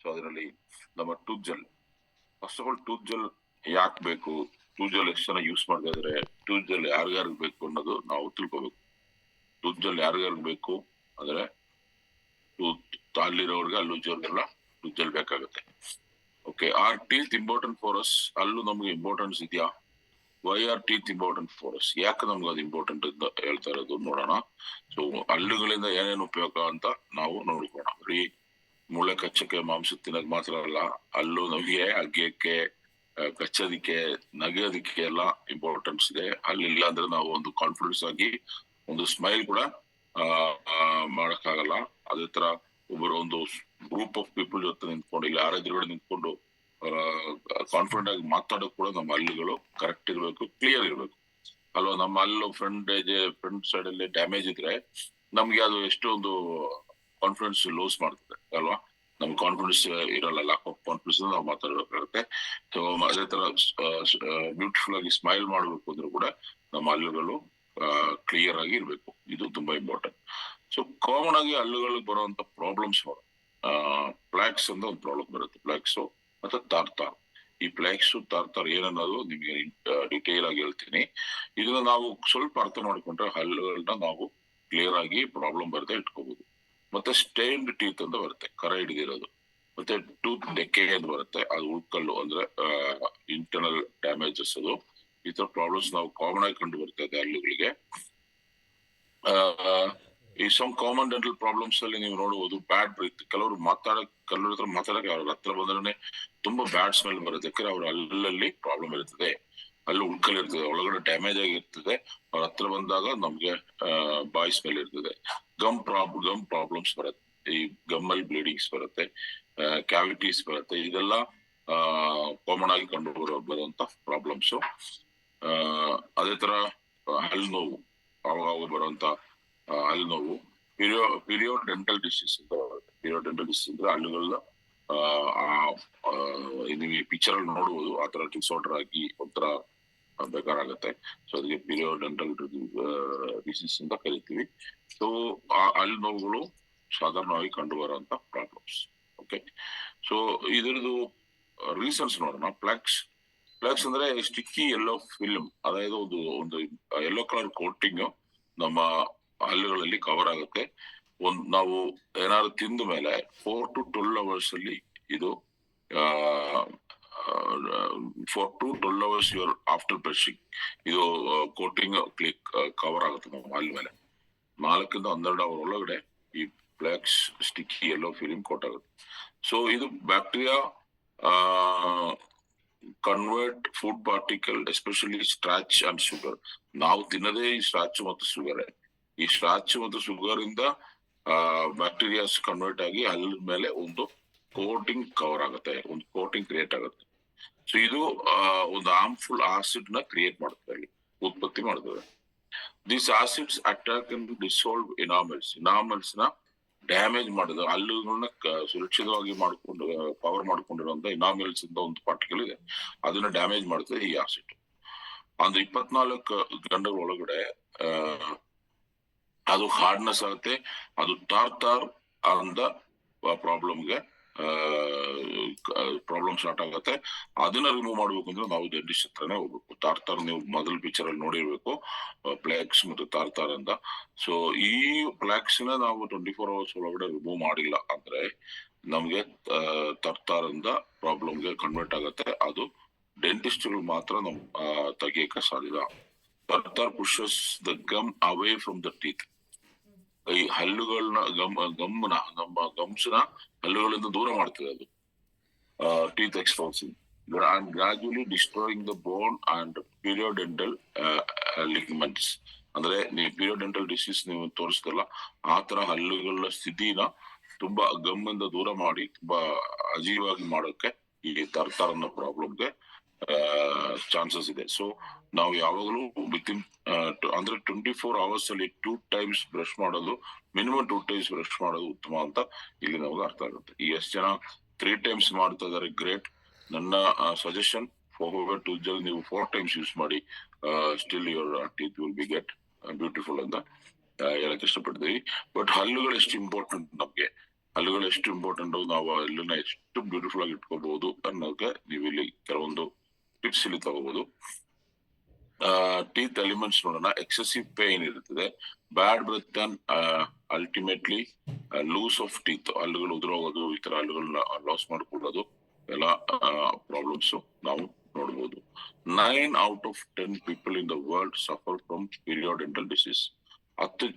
So ಅದರಲ್ಲಿ ನಮ್ಮ tooth gel, first of all tooth gel ಯಾಕೆ ಬೇಕು, ಟೂತ್ ಜೆಲ್ ಎಷ್ಟು ಜನ ಯೂಸ್ ಮಾಡ್ತಾ ಇದ್ರೆ, ಟೂತ್ ಜೆಲ್ ಯಾರಿಗಾರ್ಗ್ ಬೇಕು ಅನ್ನೋದು ನಾವು ತಿಳ್ಕೊಬೇಕು. ಟೂತ್ ಜೆಲ್ ಯಾರಿಗಾರ್ಗ್ ಬೇಕು ಅಂದ್ರೆ ಟೂತ್ ಅಲ್ಲಿರೋರ್ಗೆ ಅಲ್ಲುಜ್ಜೋರ್ಗೆಲ್ಲ ಟೂತ್ ಜೆಲ್ ಬೇಕಾಗುತ್ತೆ. Okay, are teeth important for us? ಅಲ್ಲೂ ನಮ್ಗೆ ಇಂಪಾರ್ಟೆನ್ಸ್ ಇದೆಯಾ? Why are teeth important for us? ಯಾಕೆ ನಮ್ಗೆ ಅದು ಇಂಪಾರ್ಟೆಂಟ್ ಅಂತ ಹೇಳ್ತಾ ಇರೋದು ನೋಡೋಣ. ಸೊ ಹಲ್ಲುಗಳಿಂದ ಏನೇನು ಉಪಯೋಗ ಅಂತ ನಾವು ನೋಡ್ಕೋಣ. ಬರೀ ಮೂಳೆ ಕಚ್ಚಕ್ಕೆ, ಮಾಂಸ ತಿನ್ನೋದು ಮಾತ್ರ ಅಲ್ಲ, ಹಲ್ಲು ನಮಗೆ ಅಗ್ಯಕ್ಕೆ, ಕಚ್ಚೋದಿಕ್ಕೆ, ನಗೆಯೋದಿಕ್ಕೆ ಎಲ್ಲ ಇಂಪಾರ್ಟೆನ್ಸ್ ಇದೆ. ಹಲ್ಲಿಲ್ಲ ಅಂದ್ರೆ ನಾವು ಒಂದು ಕಾನ್ಫಿಡೆನ್ಸ್ ಆಗಿ ಒಂದು ಸ್ಮೈಲ್ ಕೂಡ ಮಾಡಕ್ಕಾಗಲ್ಲ. ಅದೇ ತರ ಒಬ್ಬರು ಒಂದು ಗ್ರೂಪ್ ಆಫ್ ಪೀಪಲ್ ಜೊತೆ ನಿಂತ್ಕೊಂಡು, ಇಲ್ಲ ಯಾರ ಎದುರುಗಡೆ ನಿಂತ್ಕೊಂಡು ಕಾನ್ಫಿಡೆಂಟ್ ಆಗಿ ಮಾತಾಡೋಕ್ ಕೂಡ ನಮ್ಮ ಹಲ್ಲುಗಳು ಕರೆಕ್ಟ್ ಇರ್ಬೇಕು, ಕ್ಲಿಯರ್ ಇರ್ಬೇಕು ಅಲ್ವಾ. ನಮ್ಮ ಹಲ್ಲು ಫ್ರಂಟ್ ಸೈಡ್ ಅಲ್ಲಿ ಡ್ಯಾಮೇಜ್ ಇದ್ರೆ ನಮ್ಗೆ ಅದು ಎಷ್ಟು ಒಂದು ಕಾನ್ಫಿಡೆನ್ಸ್ ಲೂಸ್ ಮಾಡ್ತದೆ ಅಲ್ವಾ. ನಮ್ಗೆ ಕಾನ್ಫಿಡೆನ್ಸ್ ಇರಲ್ಲ, ಲ್ಯಾಕ್ ಆಫ್ ಕಾನ್ಫಿಡೆನ್ಸ್ ನಾವು ಮಾತಾಡ್ಬೇಕಾಗುತ್ತೆ. ಸೊ ಅದೇ ತರ ಬ್ಯೂಟಿಫುಲ್ ಆಗಿ ಸ್ಮೈಲ್ ಮಾಡ್ಬೇಕು ಅಂದ್ರೂ ಕೂಡ ನಮ್ಮ ಹಲ್ಲುಗಳು ಕ್ಲಿಯರ್ ಆಗಿ ಇರ್ಬೇಕು. ಇದು ತುಂಬಾ ಇಂಪಾರ್ಟೆಂಟ್. ಸೊ ಕಾಮನ್ ಆಗಿ ಹಲ್ಲುಗಳಿಗೆ ಬರುವಂತ ಪ್ರಾಬ್ಲಮ್ಸ್ ಪ್ಲಾಕ್ಸ್ ಅಂತ ಒಂದು ಪ್ರಾಬ್ಲಮ್ ಬರುತ್ತೆ. ಪ್ಲಾಕ್ಸ್ ಮತ್ತೆ ತಾರ್ತಾರ್. ಈ ಪ್ಲಾಕ್ಸ್ ತಾರ್ತಾರ್ ಏನನ್ನೋದು ನಿಮ್ಗೆ ಡಿಟೇಲ್ ಆಗಿ ಹೇಳ್ತೀನಿ. ಇದನ್ನ ನಾವು ಸ್ವಲ್ಪ ಅರ್ಥ ಮಾಡ್ಕೊಂಡ್ರೆ ಹಲ್ಲುಗಳನ್ನ ನಾವು ಕ್ಲಿಯರ್ ಆಗಿ ಪ್ರಾಬ್ಲಮ್ ಬರದೆ ಇಟ್ಕೋಬಹುದು. ಮತ್ತೆ ಸ್ಟೇನ್ಡ್ ಟೀತ್ ಅಂತ ಬರುತ್ತೆ, ಕರ ಹಿಡಿದಿರೋದು. ಮತ್ತೆ ಟೂತ್ ಡೆಕೆ ಅಂತ ಬರುತ್ತೆ, ಅದು ಉಳ್ಕಲ್ಲು ಅಂದ್ರೆ ಇಂಟರ್ನಲ್ ಡ್ಯಾಮೇಜಸ್. ಅದು ಈ ತರ ಪ್ರಾಬ್ಲಮ್ಸ್ ನಾವು ಕಾಮನ್ ಆಗಿ ಕಂಡು ಬರ್ತದೆ ಹಲ್ಲುಗಳಿಗೆ. ಈ ಸಮ್ ಕಾಮನ್ ಡೆಂಟಲ್ ಪ್ರಾಬ್ಲಮ್ಸ್ ಅಲ್ಲಿ ನೀವು ನೋಡಬಹುದು ಬ್ಯಾಡ್ ಬ್ರೀತ್. ಕೆಲವರು ಹತ್ರ ಮಾತಾಡಕ್ಕೆ ಅವ್ರ ಹತ್ರ ಬಂದ್ರೆ ತುಂಬಾ ಬ್ಯಾಡ್ ಸ್ಮೆಲ್ ಬರುತ್ತೆ, ಯಾಕಂದ್ರೆ ಅವ್ರ ಹಲ್ಲಲ್ಲಿ ಪ್ರಾಬ್ಲಮ್ ಇರ್ತದೆ, ಹಲ್ಲು ಉಳ್ಕಲ್ ಇರ್ತದೆ, ಒಳಗಡೆ ಡ್ಯಾಮೇಜ್ ಆಗಿರ್ತದೆ. ಅವ್ರ ಹತ್ರ ಬಂದಾಗ ನಮ್ಗೆ ಬಾಯ್ ಸ್ಮೆಲ್ ಇರ್ತದೆ. ಗಮ್ ಪ್ರಾಬ್ಲಮ್ಸ್ ಬರುತ್ತೆ, ಈ ಗಮ್ಮಲ್ಲಿ ಬ್ಲೀಡಿಂಗ್ಸ್ ಬರುತ್ತೆ, ಕ್ಯಾವಿಟೀಸ್ ಬರುತ್ತೆ. ಇದೆಲ್ಲ ಕಾಮನ್ ಆಗಿ ಕಂಡು ಬರುವಂತ ಪ್ರಾಬ್ಲಮ್ಸ್. ಅದೇ ತರ ಹಲ್ಲು ನೋವು, ಅವಾಗ ಬರುವಂತ ಹಲ್ಲು ನೋವು ಪಿರಿಯೋಡೆಂಟಲ್ ಡಿಸೀಸ್ ಅಂತ ಬರುತ್ತೆ. ಪಿರಿಯೋಡೆಂಟಲ್ ಡಿಸೀಸ್ ಅಂದ್ರೆ ಹಲ್ಲುಗಳನ್ನ ನೀವು ಈ ಪಿಕ್ಚರ್ ಅಲ್ಲಿ ನೋಡಬಹುದು, ಆ ತರ ಡಿಸಾರ್ಡರ್ ಆಗಿ ಒಂಥರ ಬೇಕಾಗುತ್ತೆ. ಸೊ ಅದಕ್ಕೆ ಪಿರಿಯೋಡೆಂಟಲ್ ಡಿಸೀಸ್ ಅಂತ ಕರಿತೀವಿ. ಸೊ ಆ ಹಲ್ಲು ನೋವುಗಳು ಸಾಧಾರಣವಾಗಿ ಕಂಡು ಬರುವಂತ ಪ್ರಾಬ್ಲಮ್ಸ್. ಓಕೆ, ಸೊ ಇದರದು ರೀಸನ್ಸ್ ನೋಡೋಣ. ಪ್ಲಾಕ್ಸ್ ಅಂದ್ರೆ ಸ್ಟಿಕ್ಕಿ ಯೆಲ್ಲೋ ಫಿಲ್ಮ್, ಅದಾയത് ಒಂದು ಯೆಲ್ಲೋ ಕಲರ್ ಕೋಟಿಂಗ್ ನಮ್ಮ ಹಲ್ಲುಗಳಲ್ಲಿ ಕವರ್ ಆಗುತ್ತೆ. ನಾವು ಏನಾದ್ರು ತಿಂದ ಮೇಲೆ 4 to 12 hours ಅಲ್ಲಿ ಇದು 4 to 12 hours ಆಫ್ಟರ್ ಬ್ರಷಿಂಗ್ ಇದು ಕೋಟಿಂಗ್ ಕವರ್ ಆಗುತ್ತೆ ನಮ್ಮ ಹಲ್ಲು ಮೇಲೆ. 4 to 12 hour ಒಳಗಡೆ ಈ plaques sticky yellow film coat ಆಗುತ್ತೆ. ಸೊ ಇದು bacteria convert food particle, especially starch and sugar. ನಾವು ತಿನ್ನದೇ ಈ ಸ್ಟ್ರಾಚ್ ಮತ್ತು ಶುಗರ್. ಈ ಸ್ಟ್ರಾಚ್ ಮತ್ತು ಶುಗರ್ ಇಂದ ಬ್ಯಾಕ್ಟೀರಿಯಾಸ್ ಕನ್ವರ್ಟ್ ಆಗಿ ಹಲ್ಲಿನ ಮೇಲೆ ಒಂದು ಕೋಟಿಂಗ್ ಕವರ್ ಆಗುತ್ತೆ, ಒಂದು ಕೋಟಿಂಗ್ ಕ್ರಿಯೇಟ್ ಆಗುತ್ತೆ. ಸೊ ಇದು ಒಂದು ಹಾರ್ಮ್ಫುಲ್ ಆಸಿಡ್ ನ ಕ್ರಿಯೇಟ್ ಮಾಡ್ತದೆ, ಅಲ್ಲಿ ಉತ್ಪತ್ತಿ ಮಾಡ್ತದೆ. This acids attack and dissolve enamels ನ ಡ್ಯಾಮೇಜ್ ಮಾಡಿದ ಹಲ್ಲುಗಳನ್ನ ಸುರಕ್ಷಿತವಾಗಿ ಕವರ್ ಮಾಡ್ಕೊಂಡಿರುವಂತ ಇನಾಮಲ್ಸ್ ಅಂತ ಒಂದು ಪಾರ್ಟಿಕಲ್ ಇದೆ, ಅದನ್ನ ಡ್ಯಾಮೇಜ್ ಮಾಡ್ತದೆ ಈ ಆಸಿಡ್. ಒಂದು 24 ಗಂಟೆಗಳ ಒಳಗಡೆ ಅದು ಹಾರ್ಡ್ನೆಸ್ ಆಗುತ್ತೆ, ಅದು ತಾರ್ ಅಂತ ಪ್ರಾಬ್ಲಮ್ ಸ್ಟಾರ್ಟ್ ಆಗುತ್ತೆ. ಅದನ್ನ ರಿಮೂವ್ ಮಾಡ್ಬೇಕು ಅಂದ್ರೆ ನಾವು ಡೆಂಟಿಸ್ಟ್ ಹತ್ರನೇ ಹೋಗ್ಬೇಕು. ತಾರ್ ನೀವು ಮೊದಲ ಪಿಕ್ಚರ್ ಅಲ್ಲಿ ನೋಡಿರ್ಬೇಕು, ಪ್ಲಾಕ್ಸ್ ಮತ್ತು ತಾರ್ ಅಂತ. ಸೊ ಈ ಪ್ಲಾಕ್ಸ್ ನ ನಾವು 24 hours ಒಳಗಡೆ ರಿಮೂವ್ ಮಾಡಿಲ್ಲ ಅಂದ್ರೆ ನಮ್ಗೆ ತಾರ್ ಅಂತ ಪ್ರಾಬ್ಲಮ್ಗೆ ಕನ್ವರ್ಟ್ ಆಗುತ್ತೆ. ಅದು ಡೆಂಟಿಸ್ಟ್ ಗಳು ಮಾತ್ರ ನಮ್ ತೆಗಿಯಕ್ಕೆ ಸಾಧ್ಯ. That pushes the gum away from the teeth. ಈ ಹಲ್ಲುಗಳನ್ನ ನಮ್ಮ ಗಮ್ಸ್ನ ಹಲ್ಲುಗಳಿಂದ ದೂರ ಮಾಡ್ತದೆ ಅದು. Teeth exposing and gradually destroying the bone and periodontal ligaments. ಅಂದ್ರೆ ನೀವು ಪಿರಿಯೋಡೆಂಟಲ್ ಡಿಸೀಸ್ ನೀವು ತೋರಿಸ್ತಲ್ಲ, ಆ ತರ ಹಲ್ಲುಗಳ ಸ್ಥಿತಿನ ತುಂಬಾ ಗಮ್ಮಿಂದ ದೂರ ಮಾಡಿ ತುಂಬಾ ಅಜೀವಾಗಿ ಮಾಡೋಕೆ ಈ ತಾರ್ ಅನ್ನೋ ಪ್ರಾಬ್ಲಮ್ಗೆ ಚಾನ್ಸಸ್ ಇದೆ. ಸೊ ನಾವು ಯಾವಾಗಲೂ ವಿತಿನ್ ಅಂದ್ರೆ 24 hours ಅಲ್ಲಿ 2 times ಬ್ರಷ್ ಮಾಡೋದು, ಮಿನಿಮಮ್ 2 times ಬ್ರಷ್ ಮಾಡೋದು ಉತ್ತಮ ಅಂತ ಇಲ್ಲಿ ನಮಗೆ ಅರ್ಥ ಆಗುತ್ತೆ. ಈ ಎಷ್ಟು ಜನ 3 times ಮಾಡ್ತಾ ಇದಾರೆ, ಗ್ರೇಟ್. ನನ್ನ ಸಜೆಷನ್ ಟೂತ್ ಜೆಲ್ ನೀವು 4 times ಯೂಸ್ ಮಾಡಿ, still your teeth will be get beautiful ಅಂತ ಹೇಳಕ್ ಇಷ್ಟಪಡ್ತೀವಿ. ಬಟ್ ಹಲ್ಲುಗಳು ಎಷ್ಟು ಇಂಪಾರ್ಟೆಂಟ್ ನಮ್ಗೆ, ಹಲ್ಲುಗಳು ಎಷ್ಟು ಇಂಪಾರ್ಟೆಂಟ್, ನಾವು ಹಲ್ಲನ್ನ ಎಷ್ಟು ಬ್ಯೂಟಿಫುಲ್ ಆಗಿ ಇಟ್ಕೋಬಹುದು ಅನ್ನೋಕೆ ನೀವು ಇಲ್ಲಿ ಕೆಲವೊಂದು ಟಿಪ್ಸ್ ಇಲ್ಲಿ ತಗೋಬಹುದು. ಟೀತ್ ಎಲಿಮೆಂಟ್ಸ್ ನೋಡೋಣ. ಎಕ್ಸೆಸಿವ್ ಪೇನ್ ಇರುತ್ತದೆ, bad breath and ultimately loss of teeth, ಹಲ್ಲುಗಳು ಉದುರೋಗೋದು, ಈ ತರ ಹಲ್ಲುಗಳನ್ನ ಲಾಸ್ ಮಾಡ್ಕೊಳ್ಳೋದು ಎಲ್ಲ ಪ್ರಾಬ್ಲಮ್ಸ್ ನಾವು ನೋಡ್ಬೋದು. 9 out of 10 people in the world suffer from periodontal disease. 10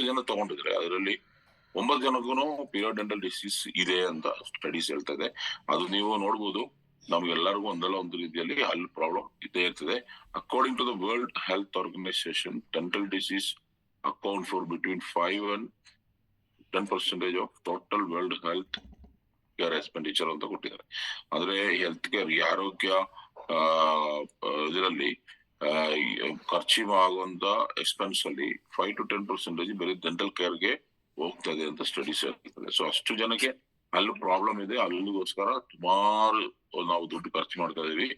ಜನ ತಗೊಂಡಿದ್ರೆ ಅದರಲ್ಲಿ 9 ಜನಕ್ಕೂ ಪಿರಿಯೋಡೆಂಟಲ್ ಡಿಸೀಸ್ ಇದೆ ಅಂತ ಸ್ಟಡೀಸ್ ಹೇಳ್ತದೆ. ಅದು ನೀವು ನೋಡ್ಬೋದು, ನಮ್ಗೆಲ್ಲರಿಗೂ ಒಂದಲ್ಲ ಒಂದು ರೀತಿಯಲ್ಲಿ ಹಲ್ಲು ಪ್ರಾಬ್ಲಮ್ ಇದ್ದೇ ಇರ್ತದೆ. According to the World Health Organization, dental disease account for between 5 and 10% of total world health care expenditure ಅಂತ ಕೊಟ್ಟಿದ್ದಾರೆ. ಅಂದ್ರೆ ಹೆಲ್ತ್ ಕೇರ್, ಈ ಆರೋಗ್ಯ ಇದರಲ್ಲಿ ಖರ್ಚು ಆಗುವಂತ ಎಕ್ಸ್ಪೆನ್ಸ್ ಅಲ್ಲಿ 5 to 10% ಬರೀ ಡೆಂಟಲ್ ಕೇರ್ಗೆ ಹೋಗ್ತದೆ ಅಂತ ಸ್ಟಡೀಸ್ ಹೇಳ್ತಾರೆ. ಸೊ ಅಷ್ಟು ಜನಕ್ಕೆ ಹಲ್ಲು ಪ್ರಾಬ್ಲಮ್ ಇದೆ, ಅಲ್ಲಿಗೋಸ್ಕರ ಸುಮಾರು ನಾವು ದುಡ್ಡು ಖರ್ಚು ಮಾಡ್ತಾ ಇದೀವಿ.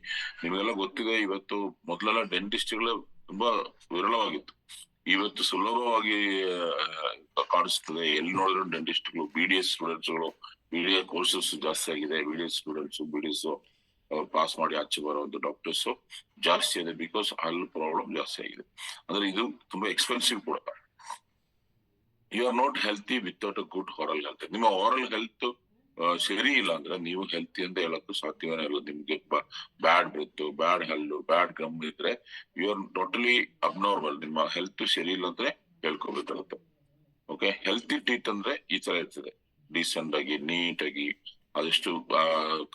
ನಿಮಗೆಲ್ಲ ಗೊತ್ತಿದೆ, ಇವತ್ತು ಮೊದಲೆಲ್ಲ ಡೆಂಟಿಸ್ಟ್ಗಳು ತುಂಬಾ ವಿರಳವಾಗಿತ್ತು, ಇವತ್ತು ಸುಲಭವಾಗಿ ಕಾಣಿಸ್ತದೆ. ಎಲ್ಲಿ ನೋಡಿದ್ರು ಡೆಂಟಿಸ್ಟ್ಗಳು, BDS ಸ್ಟೂಡೆಂಟ್ಸ್ಗಳು, BDS ಕೋರ್ಸಸ್ ಜಾಸ್ತಿ ಆಗಿದೆ, BDS ಸ್ಟೂಡೆಂಟ್ಸ್, BDS ಪಾಸ್ ಮಾಡಿ ಆಚೆ ಬರುವಂತ ಡಾಕ್ಟರ್ಸ್ ಜಾಸ್ತಿ ಇದೆ, ಬಿಕಾಸ್ ಹಲ್ಲು ಪ್ರಾಬ್ಲಮ್ ಜಾಸ್ತಿ ಆಗಿದೆ. ಅಂದ್ರೆ ಇದು ತುಂಬಾ ಎಕ್ಸ್ಪೆನ್ಸಿವ್ ಕೂಡ. You are not healthy without a good oral health. ನಿಮ್ಮ ಆರಲ್ ಹೆಲ್ತ್ ಸರಿ ಇಲ್ಲ ಅಂದ್ರೆ ನೀವು ಹೆಲ್ತಿ ಅಂತ ಹೇಳಕ್ಕೂ ಸಾಧ್ಯವೇ ಇಲ್ಲ. ನಿಮ್ಗೆ ಬ್ಯಾಡ್ ಬ್ರೆತ್, ಬ್ಯಾಡ್ ಹಲ್ಲು, ಬ್ಯಾಡ್ ಗಮ್ ಇದ್ರೆ ಯು ಆರ್ ಟೋಟಲಿ ಅಬ್ನಾರ್ಮಲ್. ನಿಮ್ಮ ಹೆಲ್ತ್ ಸರಿ ಇಲ್ಲ ಅಂದ್ರೆ ಹೇಳ್ಕೋಬೇಕಾಗುತ್ತೆ. ಓಕೆ, ಹೆಲ್ತಿ ಟೀತ್ ಅಂದ್ರೆ ಈ ತರ ಇರ್ತದೆ, ಡೀಸೆಂಟ್ ಆಗಿ, ನೀಟ್ ಆಗಿ, ಅದೆಷ್ಟು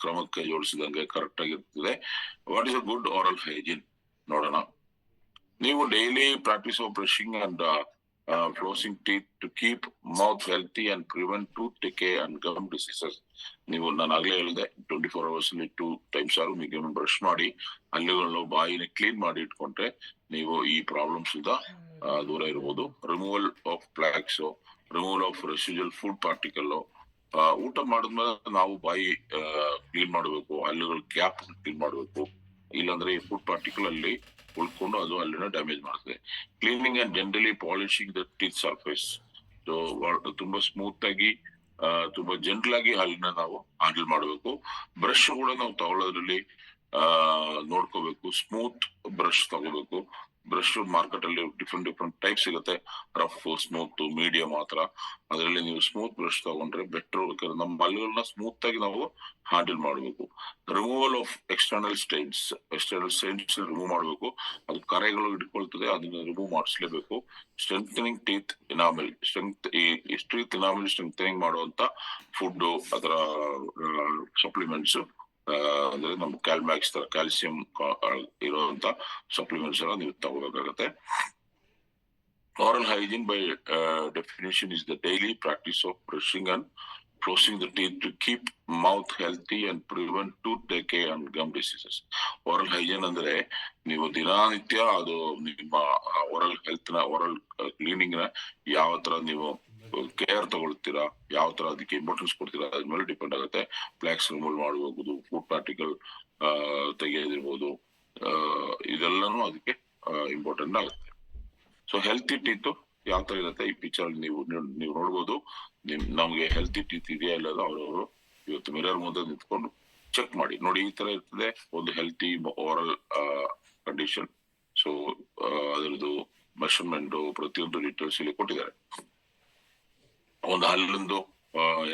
ಕ್ರಮಕ್ಕೆ ಜೋಡಿಸಿದಂಗೆ ಕರೆಕ್ಟ್ ಆಗಿರ್ತದೆ. What is a good oral hygiene ನೋಡೋಣ. ನೀವು daily practice of brushing and flossing teeth to keep mouth healthy and prevent tooth decay and gum diseases. ನೀವು ನಾನು ಆಗ್ಲೇ ಹೇಳಿದೆ, 24 hours ಅಲ್ಲಿ 2 times ಆದ್ರೂ ನೀವು ಬ್ರಷ್ ಮಾಡಿ ಹಲ್ಲುಗಳನ್ನು, ಬಾಯಿನ ಕ್ಲೀನ್ ಮಾಡಿ ಇಟ್ಕೊಂಡ್ರೆ ನೀವು ಈ ಪ್ರಾಬ್ಲಮ್ಸ್ ಇಂದ ದೂರ ಇರ್ಬೋದು. Removal of plaques, removal of residual food particle. ಊಟ ಮಾಡಿದ್ಮೇಲೆ ನಾವು ಬಾಯಿ ಕ್ಲೀನ್ ಮಾಡಬೇಕು, ಹಲ್ಲುಗಳ ಗ್ಯಾಪ್ ಕ್ಲೀನ್ ಮಾಡಬೇಕು, ಇಲ್ಲಾಂದ್ರೆ ಈ ಫುಡ್ ಪಾರ್ಟಿಕಲ್ ಅಲ್ಲಿ ಉಳ್ಕೊಂಡು ಅದು ಅಲ್ಲಿನ ಡ್ಯಾಮೇಜ್ ಮಾಡ್ತದೆ. Cleaning and generally polishing the teeth surface. So ತುಂಬಾ ಸ್ಮೂತ್ ಆಗಿ, ತುಂಬಾ ಜೆಂಟಲ್ ಆಗಿ ಹಲ್ಲಿನ ನಾವು ಹ್ಯಾಂಡಲ್ ಮಾಡಬೇಕು. ಬ್ರಷ್ ಕೂಡ ನಾವು ತಗೊಳ್ಳೋದ್ರಲ್ಲಿ ನೋಡ್ಕೋಬೇಕು, ಸ್ಮೂತ್ ಬ್ರಷ್ ತಗೋಬೇಕು. ಬ್ರಷ್ ಮಾರ್ಕೆಟ್ ಅಲ್ಲಿ ಡಿಫ್ರೆಂಟ್ ಟೈಪ್ ಸಿಗುತ್ತೆ, ರಫ್, ಸ್ಮೂತ್, ಮೀಡಿಯಂ ಮಾತ್ರ. ಅದರಲ್ಲಿ ನೀವು ಸ್ಮೂತ್ ಬ್ರಷ್ ತಗೊಂಡ್ರೆ ಬೆಟರ್. ನಮ್ಮ ಹಲ್ಲುಗಳನ್ನ ಸ್ಮೂತ್ ಆಗಿ ನಾವು ಹ್ಯಾಂಡಲ್ ಮಾಡಬೇಕು. Removal of external stains remove ಮಾಡಬೇಕು. ಅದು ಕರೆಗಳು ಇಟ್ಕೊಳ್ತದೆ, ಅದನ್ನ ರಿಮೂವ್ ಮಾಡಿಸ್ಲೇಬೇಕು. Strengthening teeth enamel, teeth enamel strengthening ಮಾಡುವಂತ ಫುಡ್, ಅದರ ಸಪ್ಲಿಮೆಂಟ್ಸ್, ಅಂದ್ರೆ ನಮ್ಮ ಕ್ಯಾಲ್ಮ್ಯಾಕ್ಸ್ ತರ ಕ್ಯಾಲ್ಸಿಯಂ ಇರುವಂತ ಸಪ್ಲಿಮೆಂಟ್ಸ್ ಎಲ್ಲ ನೀವು ತಗೋಬೇಕಾಗತ್ತೆ. Oral hygiene by definition is the daily practice of brushing and flossing the teeth to keep mouth healthy and prevent tooth decay and gum diseases. Oral hygiene ಅಂದ್ರೆ ನೀವು ದಿನನಿತ್ಯ ಅದು ನಿಮ್ಮ ಓರಲ್ ಹೆಲ್ತ್ ನ, oral cleaning ನ ಯಾವ ತರ ನೀವು ಕೇರ್ ತಗೊಳ್ತೀರಾ, ಯಾವ ತರ ಅದಕ್ಕೆ ಇಂಪಾರ್ಟೆನ್ಸ್ ಕೊಡ್ತೀರಾ, ಅದ್ರ ಮೇಲೆ ಡಿಪೆಂಡ್ ಆಗುತ್ತೆ. ಪ್ಲಾಕ್ಸ್ ರಿಮೂವ್ ಮಾಡಬಹುದು, ಫುಡ್ ಪಾರ್ಟಿಕಲ್ ತೆಗೆಯೋದಿರ್ಬೋದು, ಇದೆಲ್ಲಾನು ಅದಕ್ಕೆ ಇಂಪಾರ್ಟೆಂಟ್ ಆಗುತ್ತೆ. ಸೊ ಹೆಲ್ತಿ ಟೀತ್ ಯಾವ ತರ ಇರುತ್ತೆ ಈ ಪಿಕ್ಚರ್ ನೀವು ನೋಡ್ಬೋದು. ನಮ್ಗೆ ಹೆಲ್ತಿ ಟೀತ್ ಇದೆಯಾ ಇಲ್ಲ ಅವ್ರವರು ಇವತ್ತು ಮಿರರ್ ಮುಂದೆ ನಿಂತ್ಕೊಂಡು ಚೆಕ್ ಮಾಡಿ ನೋಡಿ. ಈ ತರ ಇರ್ತದೆ ಒಂದು ಹೆಲ್ತಿ ಓರಲ್ ಕಂಡೀಷನ್. ಸೊ ಅದರದ್ದು ಮೆಷರ್ಮೆಂಟ್, ಪ್ರತಿಯೊಂದು ಡೀಟೇಲ್ಸ್ ಇಲ್ಲಿ ಕೊಟ್ಟಿದ್ದಾರೆ. ಒಂದು ಹಲ್ಲಿಂದು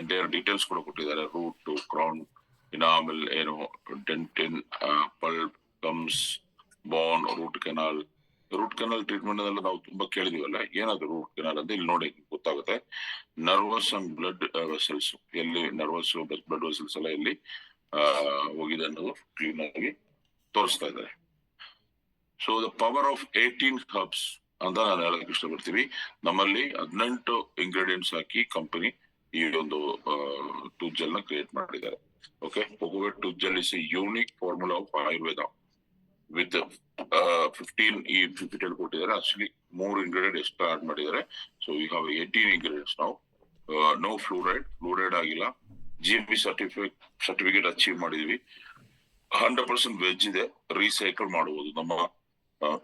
ಎಂಟೈರ್ ಡೀಟೇಲ್ಸ್ ಕೂಡ ಕೊಟ್ಟಿದ್ದಾರೆ. ರೂಟ್, ಕ್ರೌನ್, ಇನಾಮಿಲ್, ಏನು dentin, pulp, gums, bone, root canal. Root canal treatment ಎಲ್ಲ ನಾವು ತುಂಬಾ ಕೇಳಿದೀವಲ್ಲ, ಏನದು ರೂಟ್ ಕೆನಾಲ್ ಅಂತ ಇಲ್ಲಿ ನೋಡಿ ಗೊತ್ತಾಗುತ್ತೆ. ನರ್ವಸ್ ಅಂಡ್ ಬ್ಲಡ್ ವೆಸಲ್ಸ್, ಎಲ್ಲಿ ನರ್ವಸ್, ಬ್ಲಡ್ ವೆಸಲ್ಸ್ ಎಲ್ಲ ಎಲ್ಲಿ ಹೋಗಿದೆ ಅನ್ನೋದು ಕ್ಲೀನ್ ಆಗಿ ತೋರಿಸ್ತಾ ಇದ್ದಾರೆ. So the power of 18 herbs ಅಂತ ನಾನು ಹೇಳಕ್ ಇಷ್ಟಪಡ್ತೀವಿ. ನಮ್ಮಲ್ಲಿ 18 ಇಂಗ್ರೀಡಿಯೆಂಟ್ಸ್ ಹಾಕಿ ಕಂಪನಿ ಈ ಒಂದು ಟೂತ್ ಜೆಲ್ ನ ಕ್ರಿಯೇಟ್ ಮಾಡಿದ್ದಾರೆ. Okay, ಪೊಗೊವೆಟ್ tooth gel is A unique formula of Ayurveda with 15 ಈ ಪಿಪಿಟಲ್ ಕೊಟ್ಟಿದ್ದಾರೆ. ಆಕ್ಚುಲಿ 3 ಇಂಗ್ರೀಡಿಯೆಂಟ್ ಎಕ್ಸ್ಟ್ರಾ ಆಡ್ ಮಾಡಿದ್ದಾರೆ. ಸೊ ಯು ಹ್ಯಾವ್ 18 ಇಂಗ್ರೀಡಿಯೆಂಟ್ಸ್ ನಾವು. ನೋ ಫ್ಲೂರೈಡ್ ಆಗಿಲ್ಲ. GMP ಸರ್ಟಿಫಿಕೇಟ್ ಅಚೀವ್ ಮಾಡಿದೀವಿ. 100% ವೆಜ್ ಇದೆ, ರೀಸೈಕಲ್ ಮಾಡಬಹುದು. ನಮ್ಮ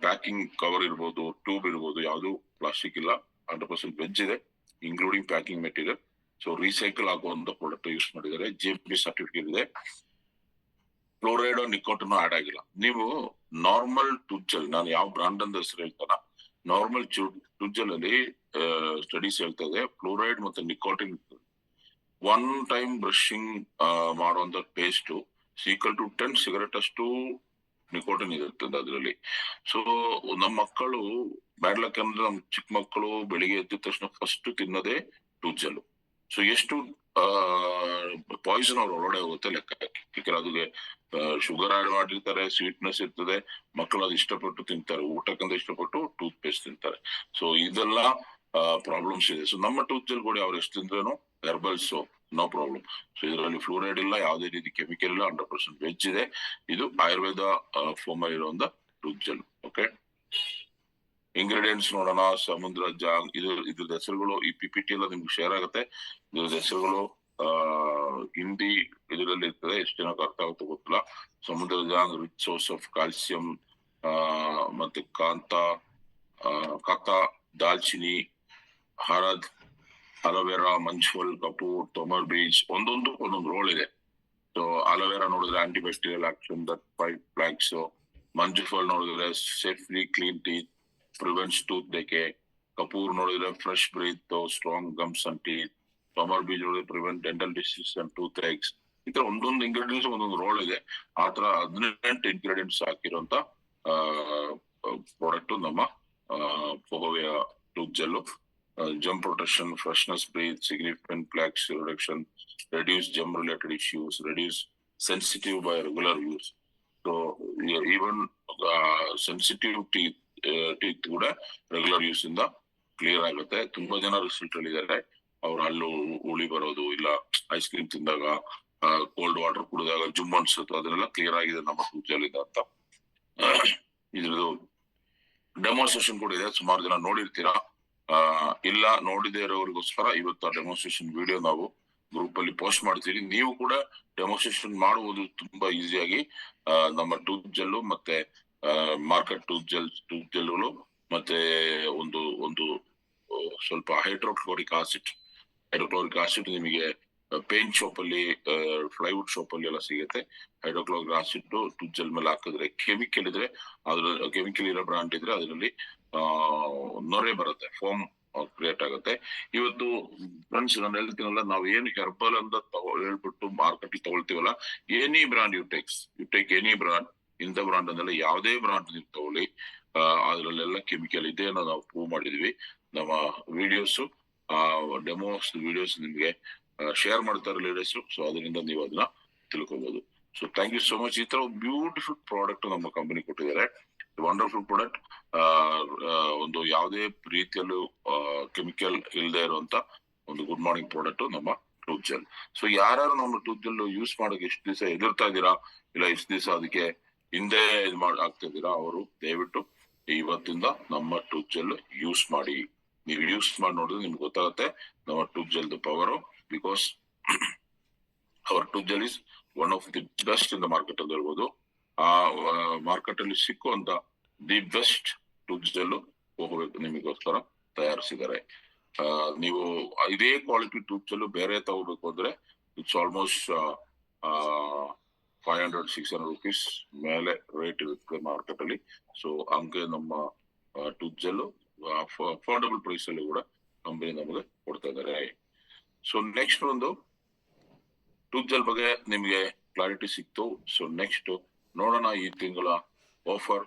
ಪ್ಯಾಕಿಂಗ್ ಕವರ್ ಇರ್ಬೋದು, ಟ್ಯೂಬ್ ಇರ್ಬೋದು, ಯಾವ್ದು ಪ್ಲಾಸ್ಟಿಕ್ ಇಲ್ಲ, 100% ವೆಜ್ ಇದೆ. Including packing material. So recycle ಆಗುವಂತ ಪ್ರಾಡಕ್ಟ್ ಯೂಸ್ ಮಾಡಿದ್ದಾರೆ. GMP ಸರ್ಟಿಫಿಕೇಟ್ ಇದೆ. ಫ್ಲೋರೈಡ್ ನಿಕೋಟಿನ್ ಆಡ್ ಆಗಿಲ್ಲ. ನೀವು ನಾರ್ಮಲ್ ಟೂಜಲ್, ನಾನು ಯಾವ ಬ್ರಾಂಡ್ ಅಂತ ಹೆಸರು ಹೇಳ್ತಾನ, ನಾರ್ಮಲ್ ಟೂಜಲ್ ಅಲ್ಲಿ ಸ್ಟಡೀಸ್ ಹೇಳ್ತಾ ಇದೆ ಫ್ಲೋರೈಡ್ ಮತ್ತೆ ನಿಕೋಟಿನ್ ಒನ್ ಟೈಮ್ ಬ್ರಷಿಂಗ್ ಮಾಡುವಂತ ಪೇಸ್ಟ್ ಈಕ್ವಲ್ ಟು 10 ಸಿಗರೆಟ್ ಅಷ್ಟು ನಿಕೋಟಿನ್ ಇರುತ್ತದೆ ಅದರಲ್ಲಿ. ಸೊ ನಮ್ಮ ಮಕ್ಕಳು ಬ್ಯಾಡ್ ಲಕ್ ಅಂದ್ರೆ ನಮ್ ಚಿಕ್ಕ ಮಕ್ಕಳು ಬೆಳಿಗ್ಗೆ ಎದ್ದ ತಕ್ಷಣ ಫಸ್ಟ್ ತಿನ್ನೋದೇ ಟೂಜಲ್. ಸೊ ಎಷ್ಟು ಪಾಯ್ಸನ್ ಅವ್ರ ಒಳಗಡೆ ಹೋಗುತ್ತೆ ಲೆಕ್ಕ ಹಾಕಿ. ಅದಕ್ಕೆ ಶುಗರ್ ಆಡ್ ಮಾಡಿರ್ತಾರೆ, ಸ್ವೀಟ್ನೆಸ್ ಇರ್ತದೆ, ಮಕ್ಕಳು ಅದು ಇಷ್ಟಪಟ್ಟು ತಿಂತಾರೆ, ಊಟಕ್ಕಂತ ಇಷ್ಟಪಟ್ಟು ಟೂತ್ ಪೇಸ್ಟ್ ತಿಂತಾರೆ. ಸೊ ಇದೆಲ್ಲ ಪ್ರಾಬ್ಲಮ್ಸ್ ಇದೆ. ಸೊ ನಮ್ಮ ಟೂತ್ ಜೆಲ್ ಕೂಡ ಅವ್ರು ಎಷ್ಟು ತಿಂದ್ರೇನು ಹೆರ್ಬಲ್ಸ್ ನೋ ಪ್ರಾಬ್ಲಮ್. ಸೊ ಇದರಲ್ಲಿ ಫ್ಲೋರೈಡ್ ಇಲ್ಲ, ಯಾವುದೇ ರೀತಿ ಕೆಮಿಕಲ್ ಇಲ್ಲ, 100% ವೆಜ್ ಇದೆ. ಇದು ಆಯುರ್ವೇದ ಫೋಮ್ ಇರುವಂತ ಟೂತ್ ಜೆಲ್. ಓಕೆ, ಇಂಗ್ರೀಡಿಯೆಂಟ್ಸ್ ನೋಡೋಣ. ಸಮುದ್ರ ಜಾಂಗ್, ಇದ್ರ ಹೆಸರುಗಳು ಈ PPT ಎಲ್ಲ ನಿಮ್ಗೆ ಶೇರ್ ಆಗುತ್ತೆ. ಇದ್ರ ಹೆಸರುಗಳು ಹಿಂದಿ ಇದರಲ್ಲಿ ಇರ್ತದೆ, ಎಷ್ಟು ಜನಕ್ಕೆ ಅರ್ಥ ಆಗುತ್ತೆ ಗೊತ್ತಿಲ್ಲ. ಸಮುದ್ರ ಜಾಂಗ್ ರಿಚ್ ಸೋರ್ಸ್ ಆಫ್ ಕ್ಯಾಲ್ಸಿಯಂ, ಮತ್ತೆ ಕಾಂತ, ದಾಲ್ಚಿನಿ, ಹರದ್, ಅಲೋವೆರಾ, ಮಂಜುಫಲ್, ಕಪೂರ್, ತೊಮರ್ ಬೀಜ್, ಒಂದೊಂದು ರೋಲ್ ಇದೆ. ಸೊ ಅಲೋವೆರಾ ನೋಡಿದ್ರೆ anti bacterial action, that fight plaques. ಮಂಜುಫಲ್ ನೋಡಿದ್ರೆ safely clean teeth, prevents tooth decay. ಕಪೂರ್ ನೋಡಿದ್ರೆ fresh breath, strong gums and teeth. ತೊಮರ್ ಬೀಜ್ ನೋಡಿದ್ರೆ prevent dental disease and toothache. ಈ ತರ ಒಂದೊಂದು ಇಂಗ್ರೀಡಿಯೆಂಟ್ಸ್ ಒಂದೊಂದು ರೋಲ್ ಇದೆ. ಆ ತರ 18 ಇಂಗ್ರೀಡಿಯೆಂಟ್ಸ್ ಹಾಕಿರುವಂತ ಪ್ರಾಡಕ್ಟ್ ನಮ್ಮ ಫೋಹೋವಿಯ tooth gel. germ protection, freshness, breathe, significant plaques reduction, reduce germ related issues, reduce sensitive by regular use. So even sensitive teeth ಕೂಡ ರೆಗ್ಯುಲರ್ ಯೂಸ್ ಇಂದ ಕ್ಲಿಯರ್ ಆಗುತ್ತೆ. ತುಂಬಾ ಜನ ರಿಸಲ್ಟ್ ಹೇಳಿದ್ದಾರೆ, ಅವ್ರ ಹಲ್ಲು ಉಳಿ ಬರೋದು ಇಲ್ಲ, ಐಸ್ ಕ್ರೀಮ್ ತಿಂದಾಗ, ಕೋಲ್ಡ್ ವಾಟರ್ ಕುಡಿದಾಗ ಜುಮ್ ಅನ್ಸುತ್ತೆ, ಅದನ್ನೆಲ್ಲ ಕ್ಲಿಯರ್ ಆಗಿದೆ ನಮ್ಮ ಟೂತ್ ಜೆಲ್ ಇಂದ ಅಂತ. ಇದ್ರದ್ದು ಡೆಮೋನ್ಸ್ಟ್ರೇಷನ್ ಕೂಡ ಇದೆ, ಸುಮಾರು ಜನ ನೋಡಿರ್ತೀರಾ. ಇಲ್ಲ ನೋಡಿದೇ ಇರೋರಿಗೋಸ್ಕರ ಇವತ್ತು ಆ ಡೆಮೋನ್ಸ್ಟ್ರೇಷನ್ ವಿಡಿಯೋ ನಾವು ಗ್ರೂಪ್ ಅಲ್ಲಿ ಪೋಸ್ಟ್ ಮಾಡ್ತೀವಿ. ನೀವು ಕೂಡ ಡೆಮೋನ್ಸ್ಟ್ರೇಷನ್ ಮಾಡುವುದು ತುಂಬಾ ಈಸಿಯಾಗಿ. ನಮ್ಮ ಟೂತ್ ಜೆಲ್ ಮತ್ತೆ ಮಾರ್ಕೆಟ್ ಟೂತ್ ಜೆಲ್ಗಳು ಮತ್ತೆ ಒಂದು ಸ್ವಲ್ಪ ಹೈಡ್ರೋಕ್ಲೋರಿಕ್ ಆಸಿಡ್ ನಿಮಗೆ ಪೇಂಟ್ ಶಾಪ್ ಅಲ್ಲಿ, ಫ್ಲೈವುಡ್ ಶಾಪ್ ಅಲ್ಲಿ ಎಲ್ಲ ಸಿಗುತ್ತೆ. ಹೈಡ್ರೋಕ್ಲೋರಿಕ್ ಆಸಿಡ್ ಟೂತ್ ಜೆಲ್ ಮೇಲೆ ಹಾಕಿದ್ರೆ, ಕೆಮಿಕಲ್ ಇದ್ರೆ, ಅದ್ರ ಕೆಮಿಕಲ್ ಇರೋ ಬ್ರಾಂಡ್ ಇದ್ರೆ ಅದರಲ್ಲಿ ನೊರೆ ಬರುತ್ತೆ, ಫೋಮ್ ಕ್ರಿಯೇಟ್ ಆಗುತ್ತೆ. ಇವತ್ತು ಫ್ರೆಂಡ್ಸ್ ನಾನು ಹೇಳ್ತೀನಲ್ಲ, ನಾವು ಏನು ಹೆರ್ಬಲ್ ಅಂತ ಹೇಳ್ಬಿಟ್ಟು ಮಾರ್ಕೆಟ್ ತಗೊಳ್ತೀವಲ್ಲ, any brand you take any brand, ಇಂಥ ಬ್ರಾಂಡ್ ಅಂದಲ್ಲ, ಯಾವುದೇ ಬ್ರಾಂಡ್ ನೀವು ತಗೊಳ್ಳಿ, ಅದ್ರಲ್ಲೆಲ್ಲ ಕೆಮಿಕಲ್ ಇದೆ ಅನ್ನೋ ನಾವು ಪ್ರೂವ್ ಮಾಡಿದ್ವಿ. ನಮ್ಮ ವಿಡಿಯೋಸ್, ಡೆಮೋಸ್ ವಿಡಿಯೋಸ್ ನಿಮ್ಗೆ ಶೇರ್ ಮಾಡ್ತಾರೆ ಲೀಡರ್ಸ್. ಸೊ ಅದರಿಂದ ನೀವು ಅದನ್ನ ತಿಳ್ಕೊಬಹುದು. So thank you so much. ಈ ತರ ಬ್ಯೂಟಿಫುಲ್ ಪ್ರಾಡಕ್ಟ್ ನಮ್ಮ ಕಂಪನಿ ಕೊಟ್ಟಿದ್ದಾರೆ, ವಂಡರ್ಫುಲ್ ಪ್ರಾಡಕ್ಟ್. ಒಂದು ಯಾವುದೇ ರೀತಿಯಲ್ಲೂ ಕೆಮಿಕಲ್ ಇಲ್ಲದೆ ಇರುವಂತ ಒಂದು ಗುಡ್ ಮಾರ್ನಿಂಗ್ ಪ್ರಾಡಕ್ಟ್ ನಮ್ಮ ಟೂತ್ ಜೆಲ್. ಸೊ ಯಾರು ನಮ್ಮ ಟೂತ್ ಜೆಲ್ ಯೂಸ್ ಮಾಡಕ್ಕೆ ಎಷ್ಟು ದಿವಸ ಎದುರ್ತಾ ಇದ್ದೀರಾ, ಇಲ್ಲ ಎಷ್ಟು ದಿವಸ ಅದಕ್ಕೆ ಹಿಂದೆ ಆಗ್ತಾ ಇದ್ದೀರಾ, ಅವರು ದಯವಿಟ್ಟು ಇವತ್ತಿಂದ ನಮ್ಮ ಟೂತ್ ಜೆಲ್ ಯೂಸ್ ಮಾಡಿ. ನೀವು ಯೂಸ್ ಮಾಡಿ ನೋಡಿದ್ರೆ ನಿಮ್ಗೆ ಗೊತ್ತಾಗುತ್ತೆ ನಮ್ಮ tooth gel power. Because our tooth gel is one of the best in the market ಅಂತ ಹೇಳ್ಬೋದು. ಆ ಮಾರ್ಕೆಟ್ ಅಲ್ಲಿ ಸಿಕ್ಕುವಂತ ದಿ ಬೆಸ್ಟ್ ಟೂತ್ ಜೆಲ್ ಹೋಗಬೇಕು ನಿಮಗೋಸ್ಕರ ತಯಾರಿಸಿದ್ದಾರೆ. ನೀವು ಇದೇ ಕ್ವಾಲಿಟಿ ಟೂತ್ ಜೆಲ್ ಬೇರೆ ತಗೋಬೇಕು ಅಂದ್ರೆ ಇಟ್ಸ್ ಆಲ್ಮೋಸ್ಟ್ 500-600 ರುಪೀಸ್ ಮೇಲೆ ರೇಟ್ ಇರುತ್ತೆ ಮಾರ್ಕೆಟ್ ಅಲ್ಲಿ. ಸೊ ಹಂಗೆ ನಮ್ಮ ಟೂತ್ ಜೆಲ್ ಅಫೋರ್ಡಬಲ್ ಪ್ರೈಸ್ ಅಲ್ಲಿ ಕೂಡ ಕಂಪನಿ ನಮಗೆ ಕೊಡ್ತಾ ಇದ್ದಾರೆ. ಸೊ ನೆಕ್ಸ್ಟ್ ಒಂದು ಟೂತ್ ಜೆಲ್ ಬಗ್ಗೆ ನಿಮ್ಗೆ ಕ್ಲಾರಿಟಿ ಸಿಕ್ತು. ಸೊ ನೆಕ್ಸ್ಟ್ ನೋಡೋಣ ಈ ತಿಂಗಳ ಆಫರ್